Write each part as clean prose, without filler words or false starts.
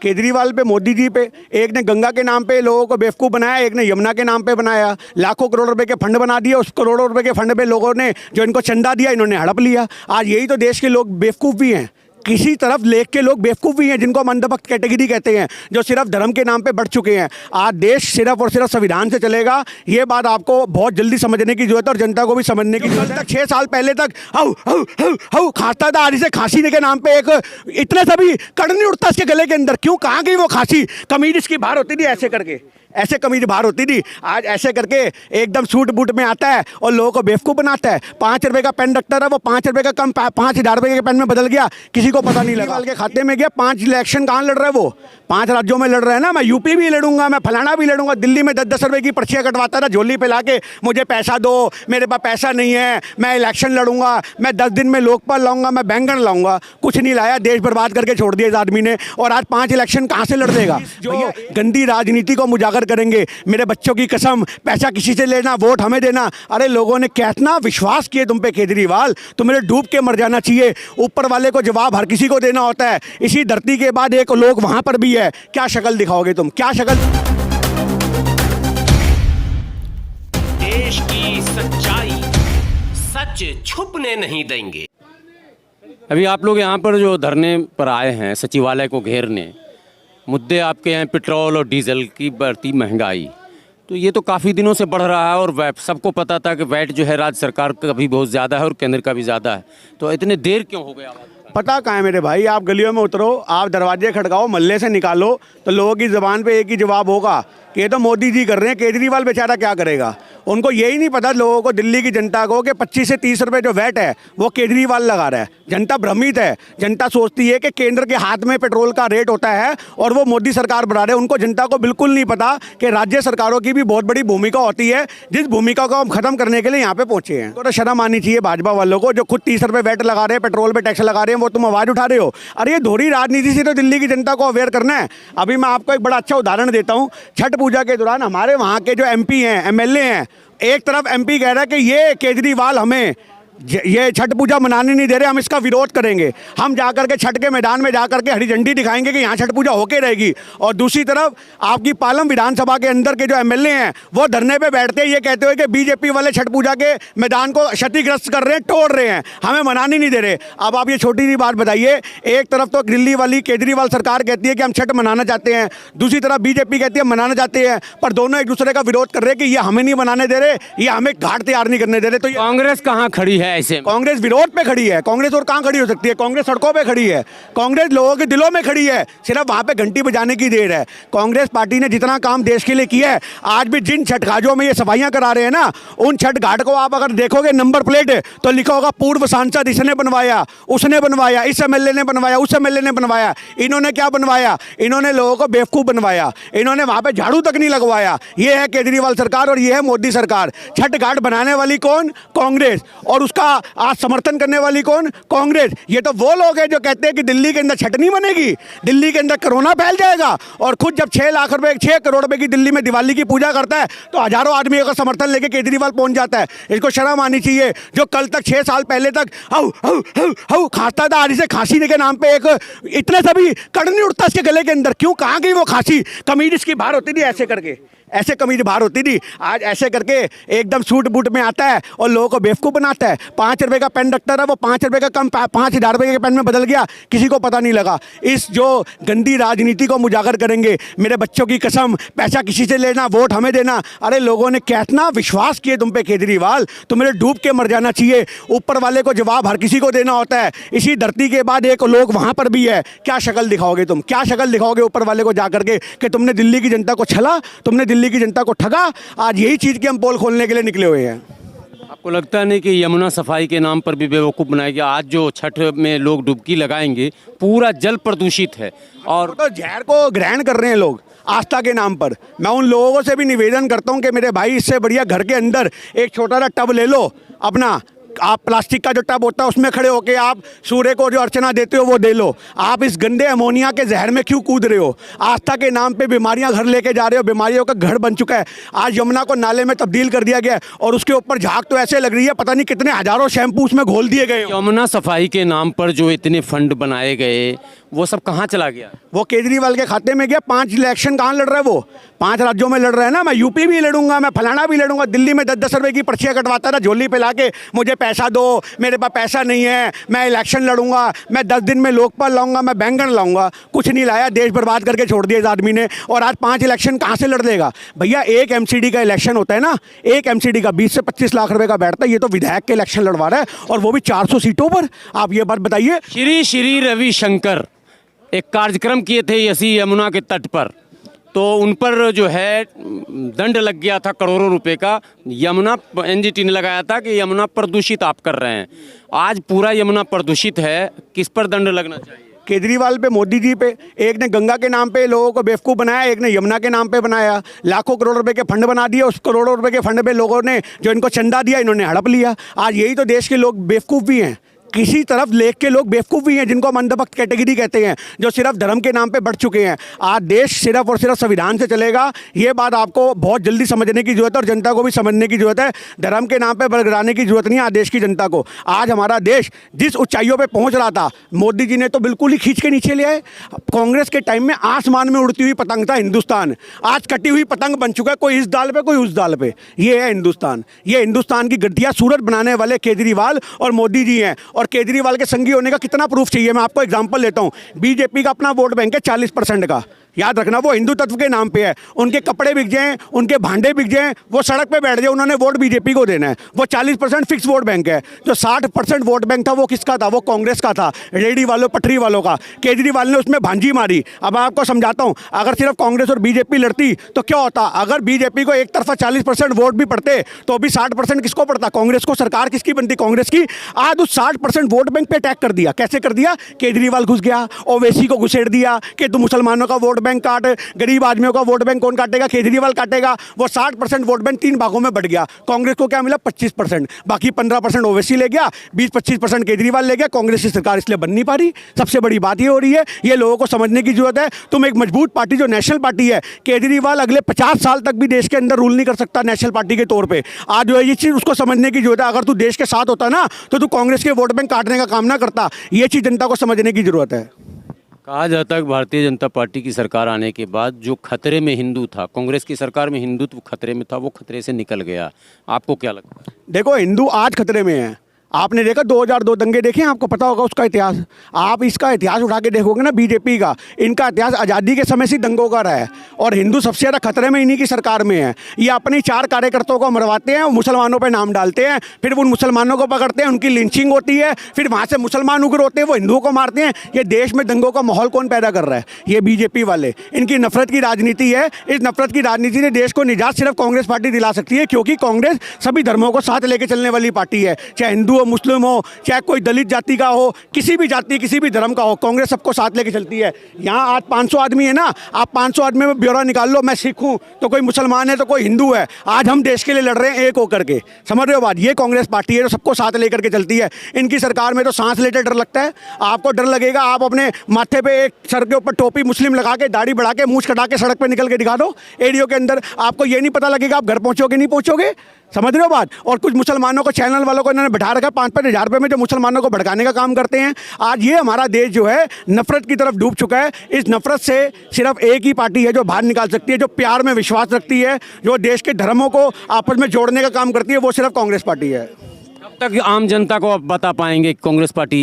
केजरीवाल पे, मोदी जी पे, एक ने गंगा के नाम पे लोगों को बेवकूफ़ बनाया, एक ने यमुना के नाम पे बनाया। लाखों करोड़ रुपए के फंड बना दिए, उस करोड़ों रुपए के फंड पे लोगों ने जो इनको चंदा दिया इन्होंने हड़प लिया। आज यही तो देश के लोग बेवकूफ़ भी हैं, किसी तरफ लेख के लोग बेवकूफ़ भी हैं, जिनको हम अंधभक्त कैटेगरी कहते हैं, जो सिर्फ धर्म के नाम पे बढ़ चुके हैं। आज देश सिर्फ और सिर्फ संविधान से चलेगा, ये बात आपको बहुत जल्दी समझने की जरूरत है और जनता को भी समझने की जरूरत है। 6 साल पहले तक हाउ हाउ हाउ हाउ खाता था, आज इसे खांसी के नाम पे एक इतने सभी कड़ नहीं उठता इसके गले के अंदर। क्यों, कहाँ गई वो खांसी? कमीज इसकी बाहर होती थी ऐसे करके, ऐसे कमीज बाहर होती थी, आज ऐसे करके एकदम सूट बूट में आता है और लोगों को बेवकूफ़ बनाता है। 5 रुपए का पेन रखता था, वो 5 रुपए का कम 5,000 रुपए के पेन में बदल गया, किसी को पता नहीं लगा। के खाते में गया 5 इलेक्शन कहाँ लड़ रहा है वो? 5 राज्यों में लड़ रहा है ना। मैं यूपी भी लड़ूंगा, मैं फलाना भी लड़ूंगा। दिल्ली में 10-10 रुपए की पर्चियाँ कटवाता था झोली पे लाके, मुझे पैसा दो, मेरे पास पैसा नहीं है, मैं इलेक्शन लड़ूंगा, मैं 10 दिन में लोकपाल लाऊंगा, मैं बैंगन लाऊंगा। कुछ नहीं लाया, देश बर्बाद करके छोड़ दिया इस आदमी ने। और आज 5 इलेक्शन कहाँ से लड़ देगा? जो गंदी राजनीति को उजागर करेंगे, मेरे बच्चों की कसम, पैसा किसी से लेना, वोट हमें देना। अरे लोगों ने कितना विश्वास किए तुम पे केजरीवाल, तुम्हें डूब के मर जाना चाहिए। ऊपर वाले को जवाब हर किसी को देना होता है। इसी धरती के बाद एक लोग वहां पर भी है। क्या शक्ल दिखाओगे तुम, क्या शक्ल? देश की सच्चाई सच छुपने नहीं देंगे। अभी आप लोग यहाँ पर जो धरने पर आए हैं सचिवालय को घेरने, मुद्दे आपके हैं पेट्रोल और डीजल की बढ़ती महंगाई। तो ये तो काफ़ी दिनों से बढ़ रहा है और वैट, सबको पता था कि वैट जो है राज्य सरकार का भी बहुत ज़्यादा है और केंद्र का भी ज़्यादा है। तो इतने देर क्यों हो गया? पता कहाँ है मेरे भाई, आप गलियों में उतरो, आप दरवाजे खड़काओ, मल्ले से निकालो, तो लोगों की ज़बान पे एक ही जवाब होगा कि ये तो मोदी जी कर रहे हैं, केजरीवाल बेचारा क्या करेगा। उनको यही नहीं पता लोगों को, दिल्ली की जनता को, कि 25 से 30 रुपए जो वैट है वो केजरीवाल लगा रहा है। जनता भ्रमित है, जनता सोचती है कि केंद्र के हाथ में पेट्रोल का रेट होता है और वो मोदी सरकार बढ़ा रहे हैं। उनको, जनता को बिल्कुल नहीं पता कि राज्य सरकारों की भी बहुत बड़ी भूमिका होती है, जिस भूमिका को हम खत्म करने के लिए यहाँ पे पहुंचे हैं। तो शर्म आनी चाहिए भाजपा वालों को, जो खुद 30 रुपए वैट लगा रहे हैं, पेट्रोल पे टैक्स लगा रहे हैं, वो तुम आवाज़ उठा रहे हो। अरे ये दोहरी राजनीति से तो दिल्ली की जनता को अवेयर करना है। अभी मैं आपको एक बड़ा अच्छा उदाहरण देता हूँ। छठ पूजा के दौरान हमारे वहाँ के जो MP हैं, MLA हैं, एक तरफ MP कह रहा है कि ये केजरीवाल हमें ये छठ पूजा मनाने नहीं दे रहे, हम इसका विरोध करेंगे। हम जाकर के छठ के मैदान में जाकर के हरी झंडी दिखाएंगे कि यहाँ छठ पूजा होके रहेगी। और दूसरी तरफ आपकी पालम विधानसभा के अंदर के जो MLA हैं वो धरने पे बैठते हैं, ये कहते हुए कि बीजेपी वाले छठ पूजा के मैदान को क्षतिग्रस्त कर रहे हैं, तोड़ रहे हैं, हमें मनाने नहीं दे रहे। अब आप ये छोटी सी बात बताइए, एक तरफ तो दिल्ली वाली केजरीवाल सरकार कहती है कि हम छठ मनाना चाहते हैं, दूसरी तरफ बीजेपी कहती है मनाना चाहते हैं, पर दोनों एक दूसरे का विरोध कर रहे हैं कि ये हमें नहीं बनाने दे रहे, ये हमें घाट तैयार नहीं करने दे रहे। तो कांग्रेस कहाँ खड़ी है ऐसे? कांग्रेस विरोध पे खड़ी है। कांग्रेस और कहां खड़ी हो सकती है? कांग्रेस सड़कों पे खड़ी है, कांग्रेस लोगों के दिलों में खड़ी है, सिर्फ वहां पे घंटी बजाने की देर है। कांग्रेस पार्टी ने जितना काम देश के लिए किया है, आज भी जिन छठ घाटों में ये सफाइयां करा रहे हैं ना, उन छठ घाट को आप अगर देखोगे नंबर प्लेट तो लिखा होगा पूर्व सांसद इसने बनवाया, उसने बनवाया, इस MLA ने बनवाया, उस MLA ने बनवाया। इन्होंने क्या बनवाया? इन्होंने लोगों को बेवकूफ बनवाया, इन्होंने वहां पे झाड़ू तक नहीं लगवाया। ये है केजरीवाल सरकार और ये है मोदी सरकार। छठ घाट बनाने वाली कौन? कांग्रेस। और उसका आज समर्थन करने वाली कौन? कांग्रेस। ये तो वो लोग हैं जो कहते हैं कि दिल्ली के अंदर छठ नहीं बनेगी, दिल्ली के अंदर कोरोना फैल जाएगा, और खुद जब 6 लाख रुपए 6 करोड़ रुपए की दिल्ली में दिवाली की पूजा करता है तो हजारों आदमियों का समर्थन लेके केजरीवाल पहुंच जाता है। इसको शर्म आनी चाहिए। जो कल तक 6 साल पहले तक हाउ हाउ हाउ हाउ खाता था, आज इसे खांसी के नाम पे एक इतने सभी कड़ नहीं उठता इसके गले के अंदर। क्यों, कहाँ गई वो खांसी? कमीज इसकी बाहर होती थी ऐसे करके, ऐसे कमीज बाहर होती थी, आज ऐसे करके एकदम सूट बूट में आता है और लोगों को बेवकूफ़ बनाता है। 5 रुपए का पेन रखता था, वो 5 रुपए का कम 5,000 रुपए के पेन में बदल गया, किसी को पता नहीं लगा। इस जो गंदी राजनीति को हम उजागर करेंगे, मेरे बच्चों की कसम, पैसा किसी से लेना, वोट हमें देना। अरे लोगों ने कितना विश्वास किए तुम पे केजरीवाल, तुम्हें डूब के मर जाना चाहिए। ऊपर वाले को जवाब हर किसी को देना होता है। इसी धरती के बाद एक लोग वहाँ पर भी है। क्या शक्ल दिखाओगे तुम, क्या शक्ल दिखाओगे ऊपर वाले को जाकर के कि तुमने दिल्ली की जनता को छला, तुमने दिल्ली की जनता को ठगा? आज यही चीज की हम पोल खोलने के लिए निकले हुए हैं। आपको लगता नहीं कि यमुना सफाई के नाम पर भी बेवकूफ़ बनाया गया? आज जो छठ में लोग डुबकी लगाएंगे, पूरा जल प्रदूषित है और तो जहर को ग्रहण कर रहे हैं लोग आस्था के नाम पर। मैं उन लोगों से भी निवेदन करता हूं कि मेरे भाई, इससे बढ़िया घर के अंदर एक छोटा सा टब ले लो, अपना आप प्लास्टिक का जो टब होता है उसमें खड़े होकर आप सूर्य को जो अर्चना देते हो वो दे लो। आप इस गंदे अमोनिया के जहर में क्यों कूद रहे हो? आस्था के नाम पे बीमारियां घर लेके जा रहे हो, बीमारियों का घर बन चुका है। आज यमुना को नाले में तब्दील कर दिया गया है और उसके ऊपर झाग तो ऐसे लग रही है पता नहीं कितने हजारों शैम्पू उसमें घोल दिए गए हो। यमुना सफाई के नाम पर जो इतने फंड बनाए गए वो सब कहाँ चला गया? वो केजरीवाल के खाते में गया। 5 इलेक्शन कहाँ लड़ रहा है वो? 5 राज्यों में लड़ रहा है ना। मैं यूपी भी लड़ूंगा, मैं फलाना भी लड़ूंगा। दिल्ली में 10-10 रुपए की पर्चियाँ कटवाता था झोली पे लाके, मुझे पैसा दो, मेरे पास पैसा नहीं है, मैं इलेक्शन लड़ूंगा, मैं 10 दिन में लोकपाल लाऊंगा, मैं बैंगन लाऊंगा। कुछ नहीं लाया, देश बर्बाद करके छोड़ दिया इस आदमी ने। और आज 5 इलेक्शन कहाँ से लड़ लेगा भैया? एक MCD का इलेक्शन होता है ना, एक MCD का 20 से 25 लाख रुपए का बैठता है। ये तो विधायक के इलेक्शन लड़वा रहा है और वो भी 400 सीटों पर। आप ये बात बताइए। श्री रविशंकर एक कार्यक्रम किए थे इसी यमुना के तट पर, तो उन पर जो है दंड लग गया था करोड़ों रुपए का। यमुना NGT ने लगाया था कि यमुना प्रदूषित आप कर रहे हैं। आज पूरा यमुना प्रदूषित है, किस पर दंड लगना चाहिए? केजरीवाल पे, मोदी जी पे। एक ने गंगा के नाम पे लोगों को बेवकूफ़ बनाया, एक ने यमुना के नाम पे बनाया। लाखों करोड़ रुपए के फंड बना दिए, उस करोड़ों रुपए के फंड पे लोगों ने जो इनको चंदा दिया इन्होंने हड़प लिया। आज यही तो देश के लोग बेवकूफ़ भी हैं, किसी तरफ लेख के लोग बेवकूफ़ भी हैं जिनको हम अंधभक्त कैटेगरी कहते हैं, जो सिर्फ धर्म के नाम पे बढ़ चुके हैं। आज देश सिर्फ और सिर्फ संविधान से चलेगा, ये बात आपको बहुत जल्दी समझने की जरूरत है और जनता को भी समझने की जरूरत है। धर्म के नाम पे बरगराने की जरूरत नहीं है आज देश की जनता को। आज हमारा देश जिस ऊंचाइयों पे पहुंच रहा था, मोदी जी ने तो बिल्कुल ही खींच के नीचे ले आए। कांग्रेस के टाइम में आसमान में उड़ती हुई पतंग था हिंदुस्तान, आज कटी हुई पतंग बन चुका है, कोई इस डाल पे कोई उस डाल पे। ये है हिंदुस्तान। ये हिंदुस्तान की गड्ढिया सूरत बनाने वाले केजरीवाल और मोदी जी हैं। और केजरीवाल के संगी होने का कितना प्रूफ चाहिए? मैं आपको एग्जांपल लेता हूं। बीजेपी का अपना वोट बैंक है 40% का, याद रखना। वो हिंदू तत्व के नाम पे है। उनके कपड़े बिक जाएं, उनके भांडे बिक जाएं, वो सड़क पे बैठ जाए, उन्होंने वोट बीजेपी को देना है। वो 40% फिक्स वोट बैंक है। जो 60% वोट बैंक था वो किसका था? वो कांग्रेस का था, रेडी वालों, पटरी वालों का। केजरीवाल ने उसमें भांजी मारी। अब मैं आपको समझाता हूं, अगर सिर्फ कांग्रेस और बीजेपी लड़ती तो क्या होता? अगर बीजेपी को एक तरफा 40% वोट भी पड़ते तो भी 60% किसको पड़ता? कांग्रेस को। सरकार किसकी बनती? कांग्रेस की। आज उस 60% वोट बैंक पे अटैक कर दिया। कैसे कर दिया? केजरीवाल घुस गया, ओवैसी को घुसेड़ दिया कि तू मुसलमानों का वोट बैंक काट, गरीब आदमियों का वोट बैंक कौन काटेगा? केजरीवाल काटेगा। वो 60% वोट बैंक 3 भागों में बढ़ गया। कांग्रेस को क्या मिला? 25%। बाकी 15% ओवैसी ले गया, 20-25% केजरीवाल ले गया। कांग्रेस की सरकार इसलिए बन नहीं पा रही। सबसे बड़ी बात ये हो रही है, ये लोगों को समझने की जरूरत है। तुम एक मजबूत पार्टी जो नेशनल पार्टी है, केजरीवाल अगले 50 साल तक भी देश के अंदर रूल नहीं कर सकता नेशनल पार्टी के तौर पर। आज जो है ये चीज़ उसको समझने की जरूरत है। अगर तू देश के साथ होता ना तो तू कांग्रेस के वोट बैंक काटने का काम ना करता। ये चीज़ जनता को समझने की जरूरत है। कहा जाता है कि भारतीय जनता पार्टी की सरकार आने के बाद जो खतरे में हिंदू था, कांग्रेस की सरकार में हिंदुत्व खतरे में था, वो खतरे से निकल गया। आपको क्या लगता है? देखो, हिंदू आज खतरे में है। आपने देखा 2002 दंगे देखे, आपको पता होगा उसका इतिहास। आप इसका इतिहास उठा के देखोगे ना बीजेपी का, इनका इतिहास आज़ादी के समय से दंगों का रहा है और हिंदू सबसे ज़्यादा खतरे में इन्हीं की सरकार में है। ये अपने 4 कार्यकर्ताओं को मरवाते हैं, मुसलमानों पे नाम डालते हैं, फिर उन मुसलमानों को पकड़ते हैं, उनकी लिंचिंग होती है, फिर वहाँ से मुसलमान उग्र होते हैं, वो हिंदुओं को मारते हैं। ये देश में दंगों का माहौल कौन पैदा कर रहा है? ये बीजेपी वाले। इनकी नफरत की राजनीति है। इस नफरत की राजनीति से देश को निजात सिर्फ कांग्रेस पार्टी दिला सकती है, क्योंकि कांग्रेस सभी धर्मों को साथ लेके चलने वाली पार्टी है। चाहे हिंदू हो, मुस्लिम हो, चाहे कोई दलित जाति का हो, किसी भी जाति, किसी भी धर्म का हो, कांग्रेस सबको साथ लेके चलती है। यहाँ आज 500 आदमी है ना, आप 500 आदमी में ब्यौरा निकाल लो। मैं सिख हूँ तो कोई मुसलमान है तो कोई हिंदू है। आज हम देश के लिए लड़ रहे हैं एक होकर के। समझ रहे हो बात? ये कांग्रेस पार्टी है जो सबको साथ लेकर के चलती है। इनकी सरकार में तो सांस लेते डर लगता है। आपको डर लगेगा, आप अपने माथे पे एक सर के ऊपर टोपी मुस्लिम लगा के, दाढ़ी बढ़ा के, मूंछ कटा के सड़क पे निकल के दिखा दो एरियो के अंदर, आपको ये नहीं पता लगेगा आप घर पहुंचोगे नहीं पहुंचोगे। समझ रहे हो बात? और कुछ मुसलमानों को, चैनल वालों को इन्होंने बैठा रखा 5-5 हज़ार रुपये में, जो मुसलमानों को भड़काने का काम करते हैं। आज ये हमारा देश जो है नफरत की तरफ डूब चुका है। इस नफरत से सिर्फ एक ही पार्टी है जो बाहर निकाल सकती है, जो प्यार में विश्वास रखती है, जो देश के धर्मों को आपस में जोड़ने का काम करती है, वो सिर्फ कांग्रेस पार्टी है। कब तक आम जनता को आप बता पाएंगे कांग्रेस पार्टी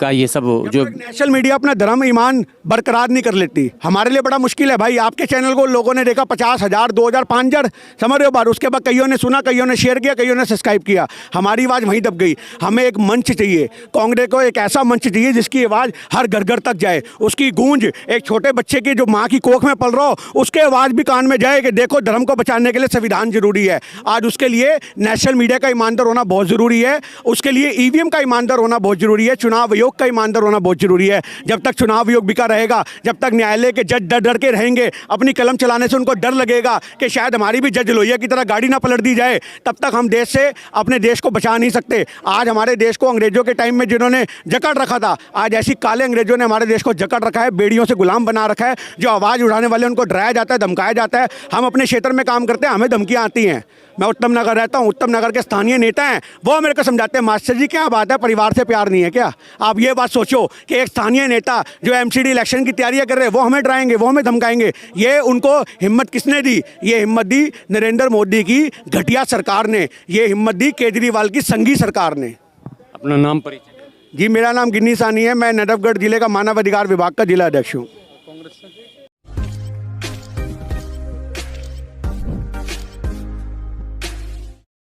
का ये सब जो नेशनल मीडिया अपना धर्म ईमान बरकरार नहीं कर लेती? हमारे लिए बड़ा मुश्किल है भाई। आपके चैनल को लोगों ने देखा 50,000, 2,000, 5,000, समझ रहे हो बात? उसके बाद कईयों ने सुना, कईयों ने शेयर किया, कईयों ने सब्सक्राइब किया। हमारी आवाज़ वहीं दब गई। हमें एक मंच चाहिए, कांग्रेस को एक ऐसा मंच चाहिए जिसकी आवाज़ हर घर घर तक जाए। उसकी गूंज एक छोटे बच्चे की जो माँ की कोख में पल रहा हो, उसके आवाज़ भी कान में जाए कि देखो धर्म को बचाने के लिए संविधान जरूरी है। आज उसके लिए नेशनल मीडिया का ईमानदार होना बहुत ज़रूरी है। है, उसके लिए ईवीएम का ईमानदार होना बहुत जरूरी है, चुनाव आयोग का ईमानदार होना बहुत जरूरी है। जब तक चुनाव आयोग बिका रहेगा, जब तक न्यायालय के जज डर डर के रहेंगे, अपनी कलम चलाने से उनको डर लगेगा कि शायद हमारी भी जज लोहिया की तरह गाड़ी ना पलट दी जाए, तब तक हम देश से अपने देश को बचा नहीं सकते। आज हमारे देश को अंग्रेजों के टाइम में जिन्होंने जकड़ रखा था, आज ऐसी काले अंग्रेजों ने हमारे देश को जकड़ रखा है, बेड़ियों से गुलाम बना रखा है। जो आवाज़ उठाने वाले उनको डराया जाता है, धमकाया जाता है। हम अपने क्षेत्र में काम करते हैं, हमें धमकियाँ आती हैं। मैं उत्तम नगर रहता हूँ, उत्तम नगर के स्थानीय नेता हैं, वो मेरे को समझाते हैं, मास्टर जी क्या बात है, परिवार से प्यार नहीं है क्या? आप ये बात सोचो कि एक स्थानीय नेता जो एमसीडी इलेक्शन की तैयारियां कर रहे हैं, वो हमें डराएंगे, वो हमें धमकाएंगे। ये उनको हिम्मत किसने दी? ये हिम्मत दी नरेंद्र मोदी की घटिया सरकार ने, ये हिम्मत दी केजरीवाल की संघी सरकार ने। अपना नाम परिचय। जी, मेरा नाम गिन्नी सानी है, मैं नटवगढ़ जिले का मानव अधिकार विभाग का जिला अध्यक्ष हूँ।